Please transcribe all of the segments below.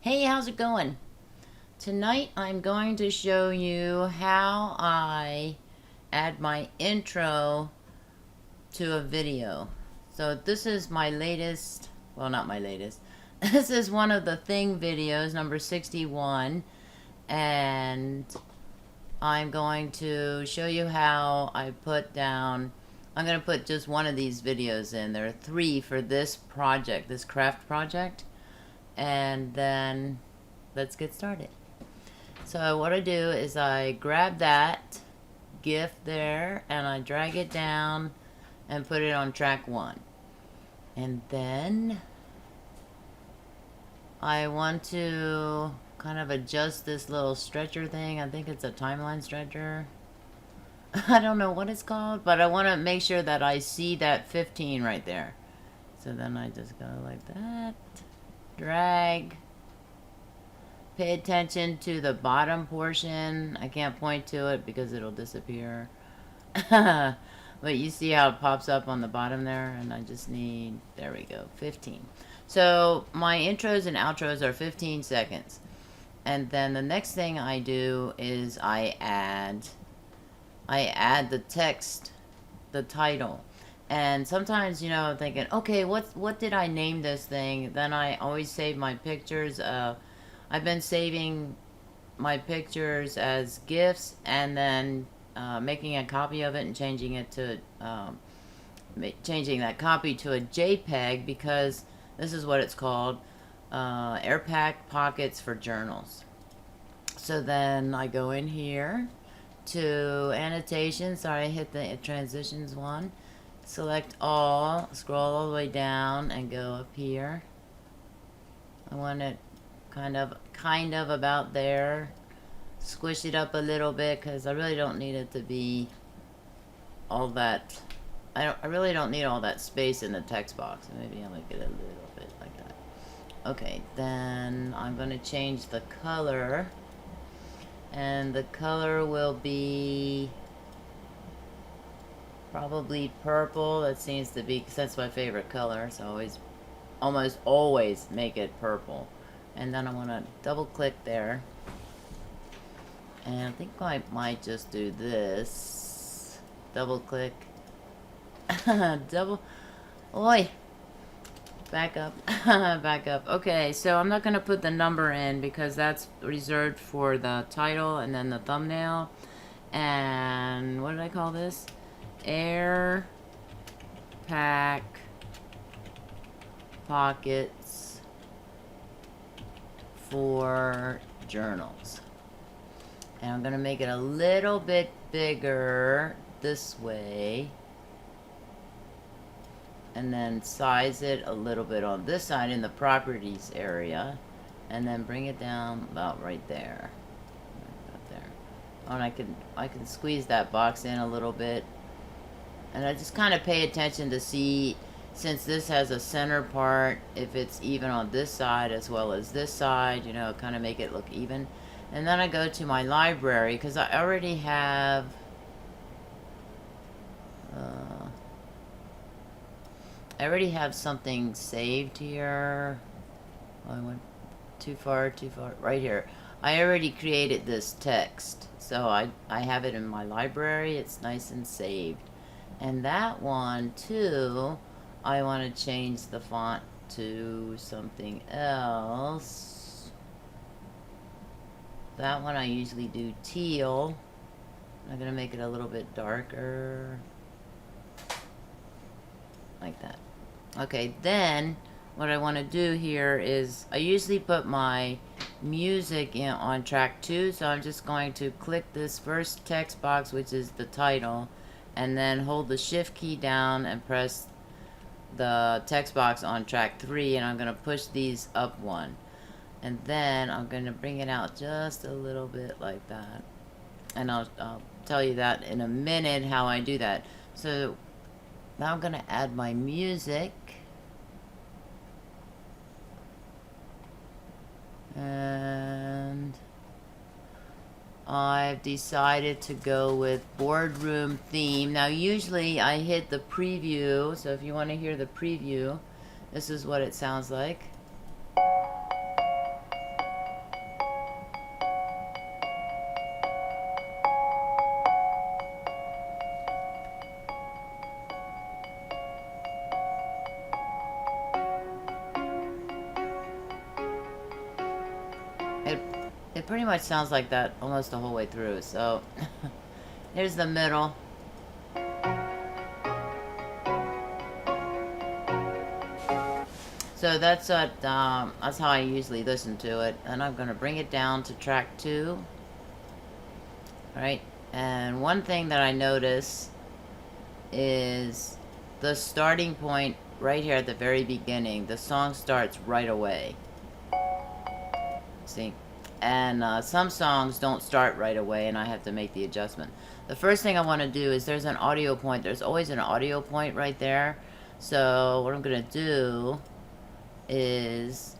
Hey, how's it going? Tonight I'm going to show you how I add my intro to a video. So this is my latest, well, not my latest. This is one of the thing videos, number 61, and I'm going to show you how I put down, I'm going to put just one of these videos in. There are 3 for this project, this craft project, and then let's get started. So what I do is I grab that GIF there and I drag it down and put it on track 1. And then I want to kind of adjust this little stretcher thing. I think it's a timeline stretcher. I don't know what it's called, but I want to make sure that I see that 15 right there. So then I just go like that, drag. Pay attention to the bottom portion. I can't point to it because it'll disappear. But you see how it pops up on the bottom there? And I just need, there we go, 15. So my intros and outros are 15 seconds. And then the next thing I do is I add the text, the title. And sometimes, you know, I'm thinking, okay, what did I name this thing? Then I always save my pictures. I've been saving my pictures as GIFs and then making a copy of it and changing it to changing that copy to a JPEG, because this is what it's called, AirPack Pockets for Journals. So then I go in here to annotations. Sorry, I hit the transitions one. Select all, scroll all the way down and go up here. I want it kind of about there. Squish it up a little bit because I really don't need it to be all that. I really don't need all that space in the text box. Maybe I'll make it a little bit like that. Okay, then I'm going to change the color, and the color will be probably purple. That seems to be, because that's my favorite color, so almost always make it purple. And then I'm gonna double click there, and I think I might just do this. Double click. Oi! Back up. Back up. Okay, so I'm not gonna put the number in because that's reserved for the title and then the thumbnail. And what did I call this? Air Pack Pockets for Journals. And I'm gonna make it a little bit bigger this way, and then size it a little bit on this side in the properties area, and then bring it down about right there. About there. Oh, and I can squeeze that box in a little bit, and I just kind of pay attention to see, since this has a center part, if it's even on this side as well as this side, you know, kind of make it look even. And then I go to my library because I already have something saved here. Oh, I went too far, right here. I already created this text, so I have it in my library. It's nice and saved. And that one too, I want to change the font to something else. That one I usually do teal. I'm going to make it a little bit darker. Like that. Okay, then what I want to do here is, I usually put my music in on track 2, so I'm just going to click this first text box, which is the title, and then hold the shift key down and press the text box on track 3, and I'm going to push these up 1, and then I'm going to bring it out just a little bit like that, and I'll tell you that in a minute how I do that. So now I'm going to add my music, and I've decided to go with boardroom theme. Now usually I hit the preview, so if you want to hear the preview, this is what it sounds like. It pretty much sounds like that almost the whole way through. So here's the middle. So that's what that's how I usually listen to it, and I'm gonna bring it down to track 2. All right, and one thing that I notice is the starting point right here at the very beginning. The song starts right away. See? And some songs don't start right away, and I have to make the adjustment. The first thing I want to do is there's an audio point. There's always an audio point right there. So what I'm going to do is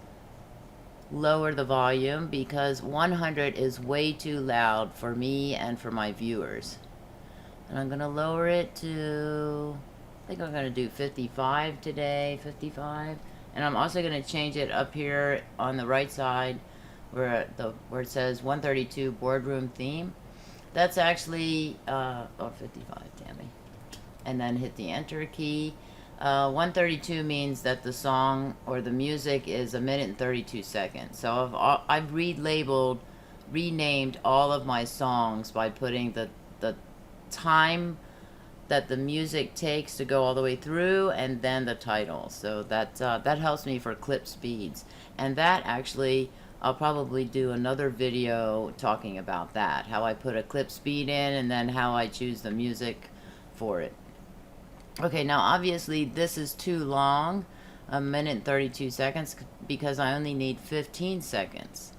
lower the volume because 100 is way too loud for me and for my viewers. And I'm going to lower it to, I think I'm going to do 55 today, 55. And I'm also going to change it up here on the right side where it says 132 boardroom theme. That's actually, 55, damn me. And then hit the enter key. 132 means that the song or the music is 1 minute and 32 seconds. So I've renamed all of my songs by putting the time that the music takes to go all the way through and then the title. So that helps me for clip speeds. And that actually, I'll probably do another video talking about that. How I put a clip speed in and then how I choose the music for it. Okay, now obviously this is too long, 1 minute and 32 seconds, because I only need 15 seconds.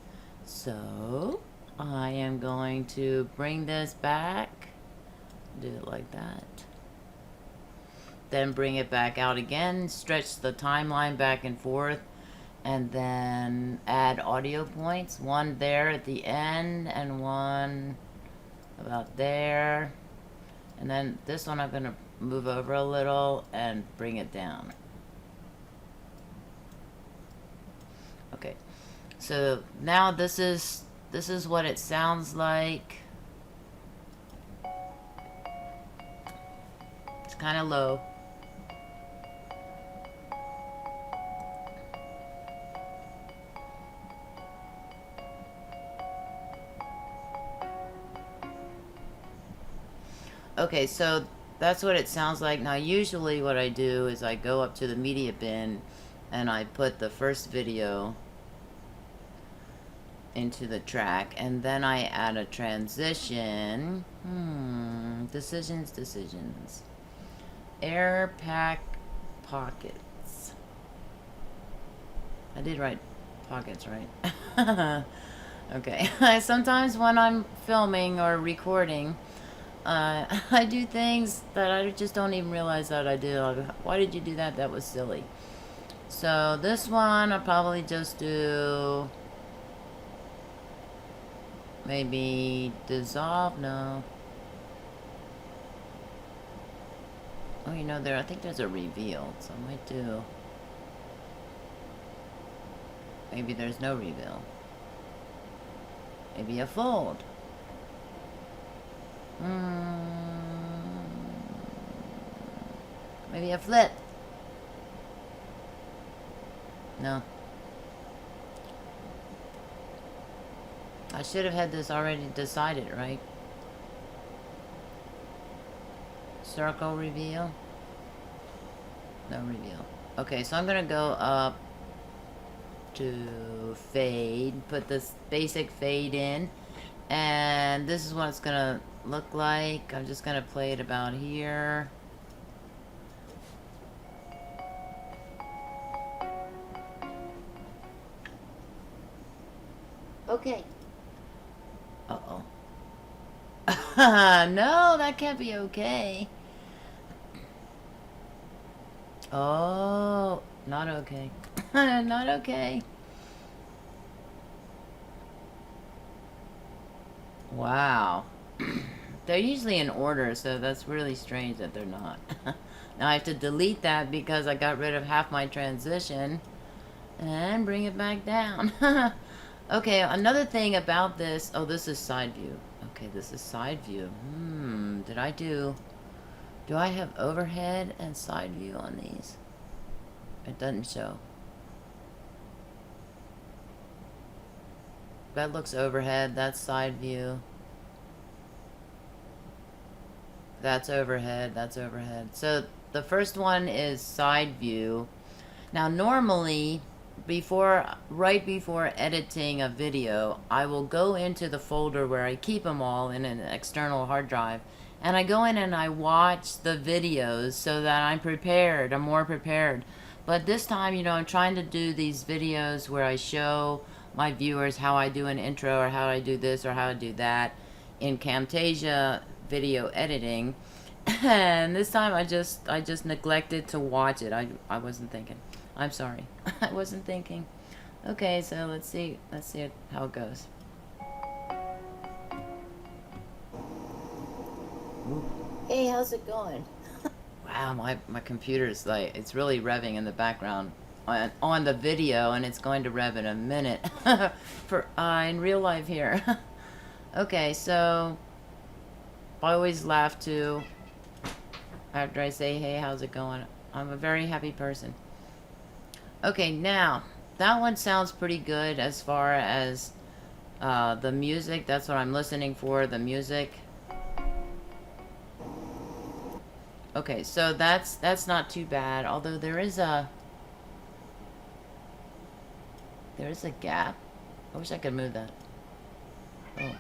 So I am going to bring this back, do it like that. Then bring it back out again, stretch the timeline back and forth, and then add audio points. One there at the end and one about there. And then this one I'm going to move over a little and bring it down. Okay, so now this is what it sounds like. It's kind of low. Okay, so that's what it sounds like. Now usually what I do is I go up to the media bin and I put the first video into the track, and then I add a transition. Decisions. Air pack pockets. I did write pockets, right? Okay. Sometimes when I'm filming or recording, I do things that I just don't even realize that I do. I'll go, why did you do that? That was silly. So this one I'll probably just do maybe dissolve. No. Oh, you know, I think there's a reveal, so I might do. Maybe there's no reveal. Maybe a fold. Maybe a flip. No. I should have had this already decided, right? Circle reveal. No reveal. Okay, so I'm gonna go up to fade, put this basic fade in, and this is what it's gonna look like. I'm just gonna play it about here. Okay. Uh-oh. No, that can't be okay. Oh, not okay. Not okay. Wow. They're usually in order, so that's really strange that they're not. Now I have to delete that because I got rid of half my transition and bring it back down. Okay, another thing about this. Oh, this is side view. Okay, this is side view. Do I have overhead and side view on these? It doesn't show. That looks overhead. That's side view. That's overhead. That's overhead. So the first one is side view. Now normally, right before editing a video, I will go into the folder where I keep them all in an external hard drive, and I go in and I watch the videos so that I'm prepared. I'm more prepared. But this time, I'm trying to do these videos where I show my viewers how I do an intro, or how I do this, or how I do that in Camtasia video editing. And this time I just neglected to watch it. I wasn't thinking. I'm sorry. I wasn't thinking. Okay, so let's see how it goes. Ooh. Hey, how's it going? Wow, my computer's like, it's really revving in the background on the video, and it's going to rev in a minute for in real life here. Okay, so I always laugh too after I say, hey, how's it going? I'm a very happy person. Okay, now that one sounds pretty good as far as the music. That's what I'm listening for, the music. Okay, so that's not too bad, although there is a gap. I wish I could move that. Oh.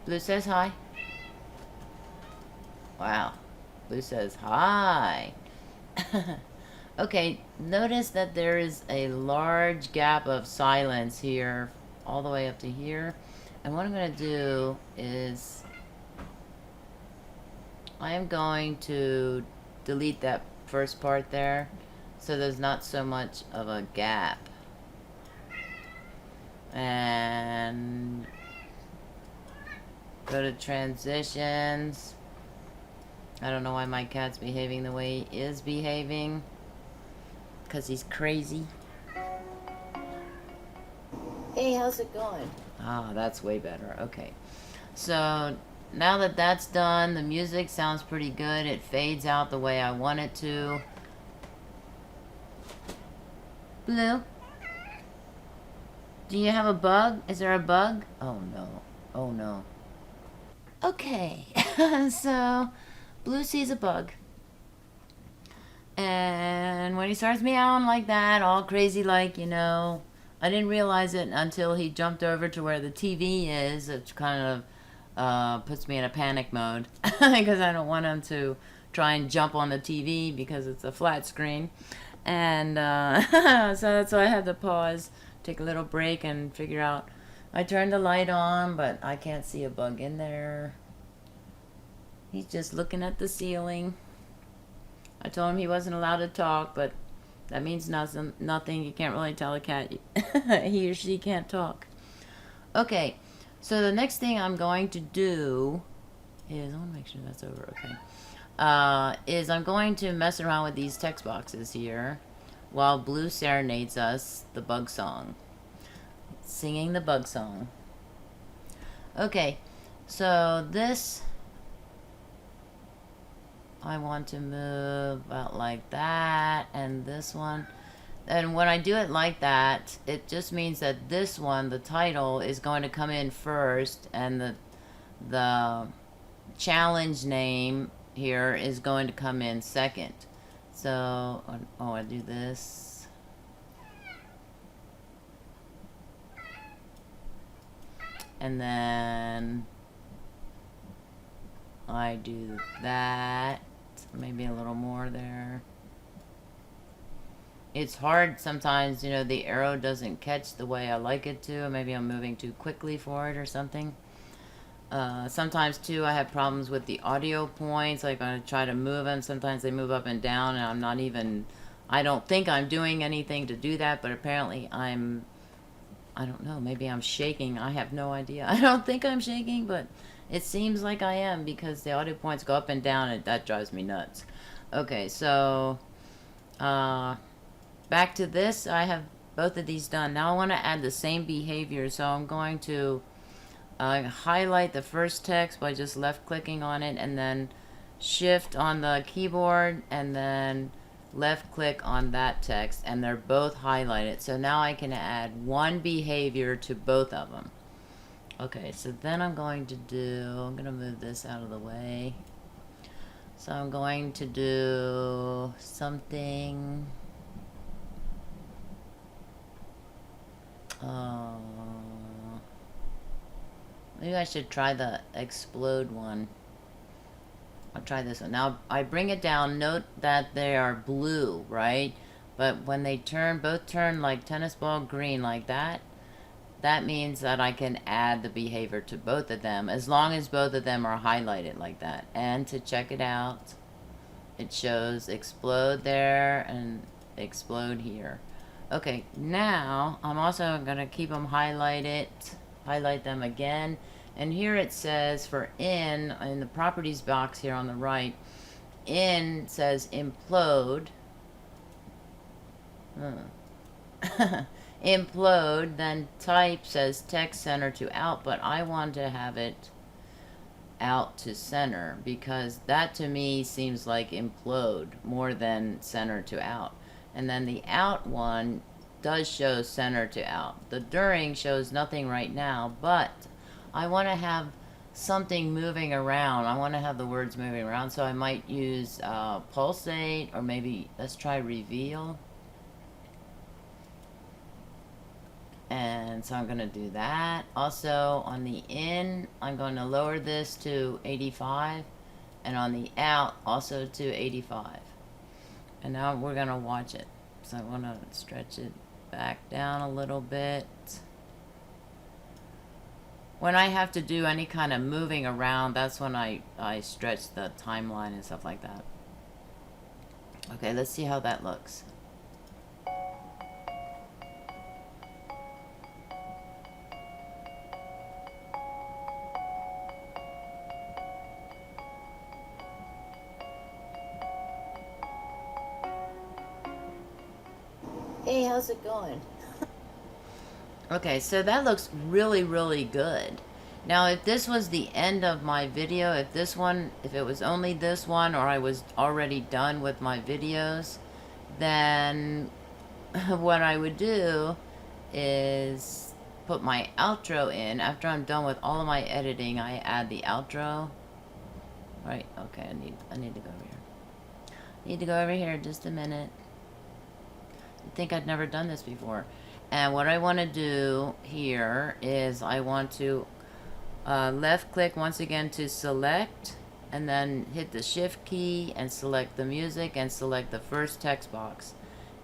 Blue says hi. Wow. Blue says hi. Okay, notice that there is a large gap of silence here, all the way up to here. And what I'm going to do is I am going to delete that first part there, so there's not so much of a gap. And go to transitions. I don't know why my cat's behaving the way he is behaving, because he's crazy. Hey, how's it going? Ah, that's way better. Okay. So now that that's done, the music sounds pretty good. It fades out the way I want it to. Blue? Do you have a bug? Is there a bug? Oh no. Oh no. Okay. So Blue sees a bug. And when he starts meowing like that, all crazy like, I didn't realize it until he jumped over to where the TV is, which kind of puts me in a panic mode because I don't want him to try and jump on the TV because it's a flat screen. And so that's why I had to pause, take a little break, and figure out. I turned the light on, but I can't see a bug in there. He's just looking at the ceiling. I told him he wasn't allowed to talk, but that means nothing. You can't really tell a cat he or she can't talk. Okay, so the next thing I'm going to do is, I want to make sure that's over, okay, is I'm going to mess around with these text boxes here while Blue serenades us the bug song. Singing the bug song. Okay, so this I want to move about like that, and this one. And when I do it like that, it just means that this one, the title, is going to come in first, and the challenge name here is going to come in second. So, oh, I do this. And then I do that. Maybe a little more there. It's hard sometimes, the arrow doesn't catch the way I like it to. Maybe I'm moving too quickly for it or something. Sometimes too I have problems with the audio points. Like when I try to move them, sometimes they move up and down, and I don't think I'm doing anything to do that, but apparently I don't know, maybe I'm shaking. I have no idea. I don't think I'm shaking, but it seems like I am, because the audio points go up and down, and that drives me nuts. Okay, so back to this. I have both of these done. Now I want to add the same behavior, so I'm going to highlight the first text by just left clicking on it, and then shift on the keyboard, and then left click on that text, and they're both highlighted. So now I can add one behavior to both of them. Okay, so then I'm going to move this out of the way. So I'm going to do something. Maybe I should try the explode one. I'll try this one. Now I bring it down. Note that they are blue, right? But when they both turn like tennis ball green like that, that means that I can add the behavior to both of them, as long as both of them are highlighted like that. And to check it out, it shows explode there and explode here. Okay, now I'm also gonna keep them highlighted, highlight them again. And here it says for in the properties box here on the right, in says implode. Implode, then type says text center to out, but I want to have it out to center because that to me seems like implode more than center to out. And then the out one does show center to out. The during shows nothing right now, but I want to have something moving around. I want to have the words moving around, so I might use pulsate, or maybe let's try reveal. And so I'm going to do that. Also on the in, I'm going to lower this to 85, and on the out also to 85. And now we're going to watch it. So I want to stretch it back down a little bit. When I have to do any kind of moving around, that's when I stretch the timeline and stuff like that. Okay, let's see how that looks. Hey, how's it going? Okay, so that looks really, really good. Now, if this was the end of my video, if it was only this one, or I was already done with my videos, then what I would do is put my outro in. After I'm done with all of my editing, I add the outro. Right, okay, I need to go over here. Need to go over here just a minute. I think I'd never done this before. And what I want to do here is I want to left click once again to select, and then hit the shift key and select the music and select the first text box.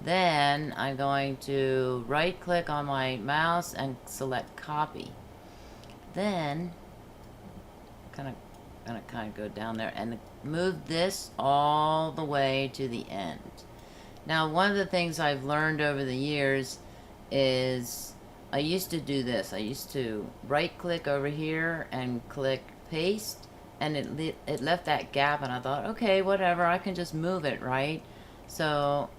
Then I'm going to right click on my mouse and select copy. Then gonna go down there and move this all the way to the end. Now, one of the things I've learned over the years is I used to do this. I used to right click over here and click paste, and it left that gap, and I thought, okay, whatever, I can just move it, right? So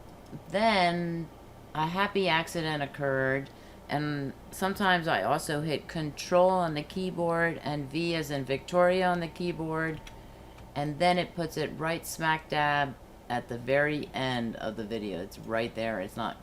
then a happy accident occurred, and sometimes I also hit Control on the keyboard and V as in Victoria on the keyboard, and then it puts it right smack dab at the very end of the video. It's right there. It's not.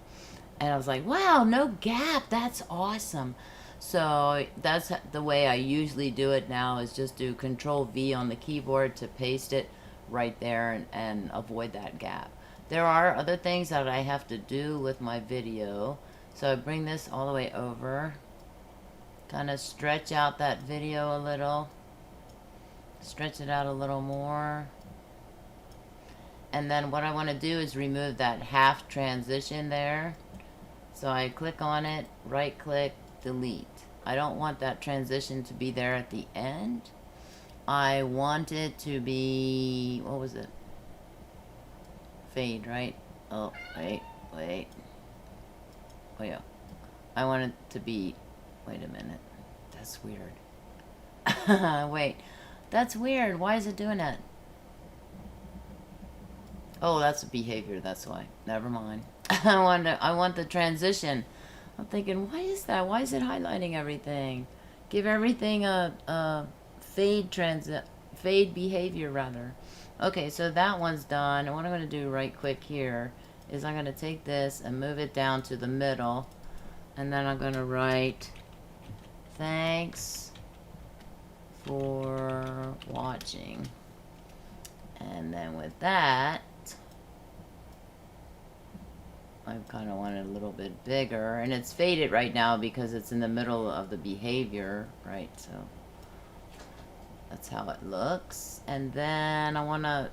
And I was like, wow, no gap. That's awesome. So that's the way I usually do it now, is just do Control V on the keyboard to paste it right there and avoid that gap. There are other things that I have to do with my video. So I bring this all the way over, kind of stretch out that video a little, stretch it out a little more. And then what I want to do is remove that half transition there. So I click on it, right click, delete. I don't want that transition to be there at the end. I want it to be, what was it? Fade, right? Oh, wait. Oh yeah. I want it to be, wait a minute. That's weird. Wait, that's weird. Why is it doing that? Oh, that's a behavior, that's why. Never mind. I want the transition. I'm thinking, why is that? Why is it highlighting everything? Give everything a fade behavior rather. Okay, so that one's done. And what I'm going to do right quick here is I'm going to take this and move it down to the middle. And then I'm going to write, thanks for watching. And then with that, I kind of want it a little bit bigger. And it's faded right now because it's in the middle of the behavior, right? So that's how it looks. And then I want to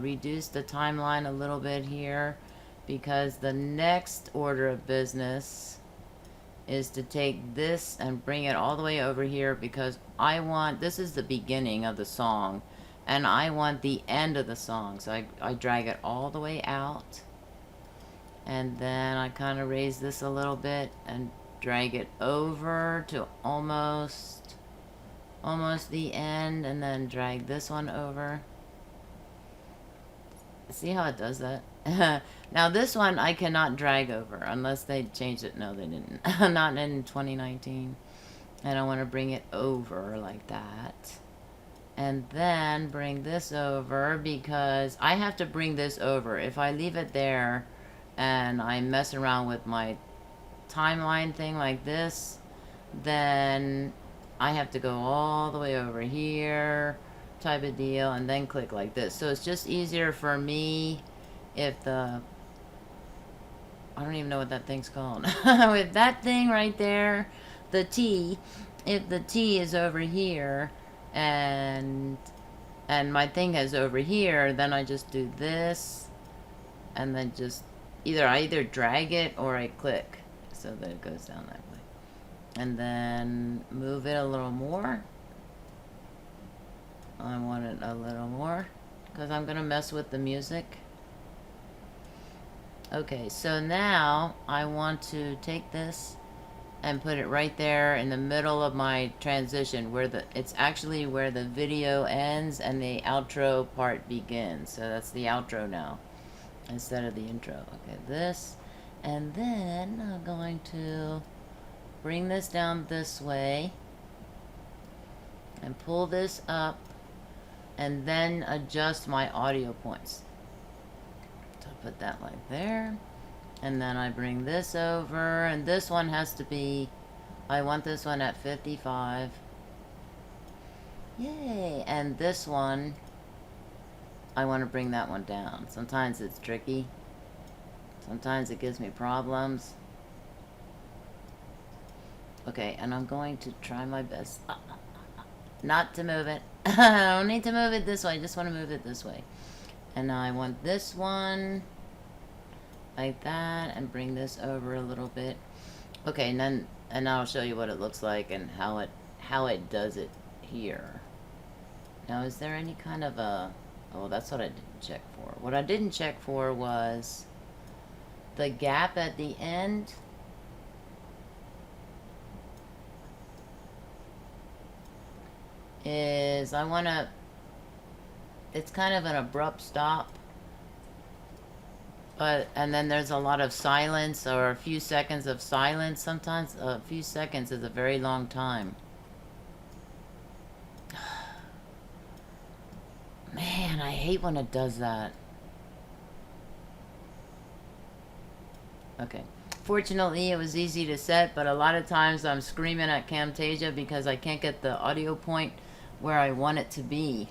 reduce the timeline a little bit here because the next order of business is to take this and bring it all the way over here because I want, this is the beginning of the song and I want the end of the song. So I drag it all the way out and then I kind of raise this a little bit and drag it over to almost the end and then drag this one over. See how it does that? Now this one I cannot drag over unless they changed it. No, they didn't. Not in 2019. And I want to bring it over like that. And then bring this over because I have to bring this over. If I leave it there and I mess around with my timeline thing like this, then I have to go all the way over here type of deal and then click like this. So it's just easier for me if the, I don't even know what that thing's called. With that thing right there, the T, if the T is over here and my thing is over here, then I just do this and then just I either drag it or I click so that it goes down that way. And then move it a little more. I want it a little more because I'm going to mess with the music. Okay, so now I want to take this and put it right there in the middle of my transition where it's actually where the video ends and the outro part begins. So that's the outro now instead of the intro. Okay, this. And then I'm going to bring this down this way and pull this up and then adjust my audio points. So I put that like there. And then I bring this over and this one has to be, I want this one at 55. Yay! And this one, I want to bring that one down. Sometimes it's tricky. Sometimes it gives me problems. Okay, and I'm going to try my best not to move it. I don't need to move it this way. I just want to move it this way. And now I want this one like that and bring this over a little bit. Okay, and now I'll show you what it looks like and how it does it here. Now, is there any kind of a... Oh, that's what I didn't check for. What I didn't check for was the gap at the end. Is I want to... It's kind of an abrupt stop. And then there's a lot of silence or a few seconds of silence. Sometimes a few seconds is a very long time. Man, I hate when it does that. Okay. Fortunately, it was easy to set, but a lot of times I'm screaming at Camtasia because I can't get the audio point where I want it to be.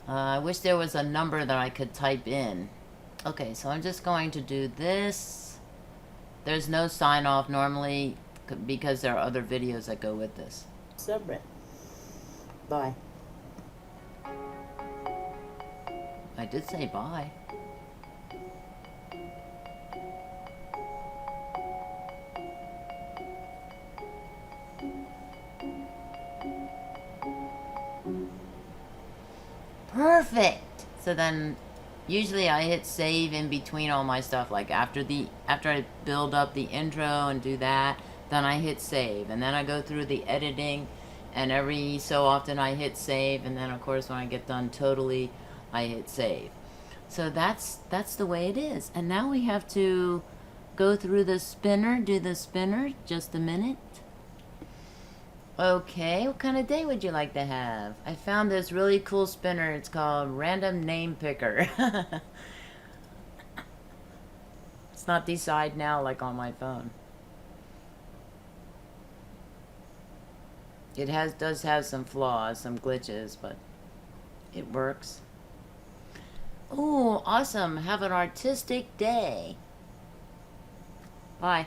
I wish there was a number that I could type in. Okay, so I'm just going to do this. There's no sign off normally because there are other videos that go with this. Subreddit. Bye. I did say bye. Perfect. So then usually I hit save in between all my stuff, like after I build up the intro and do that, then I hit save and then I go through the editing and every so often I hit save and then of course when I get done totally I hit save. So that's the way it is. And now we have to go through the spinner, do the spinner, just a minute. Okay, what kind of day would you like to have? I found this really cool spinner. It's called Random Name Picker. It's not Decide Now like on my phone. It does have some flaws, some glitches, but it works. Ooh, awesome. Have an artistic day. Bye.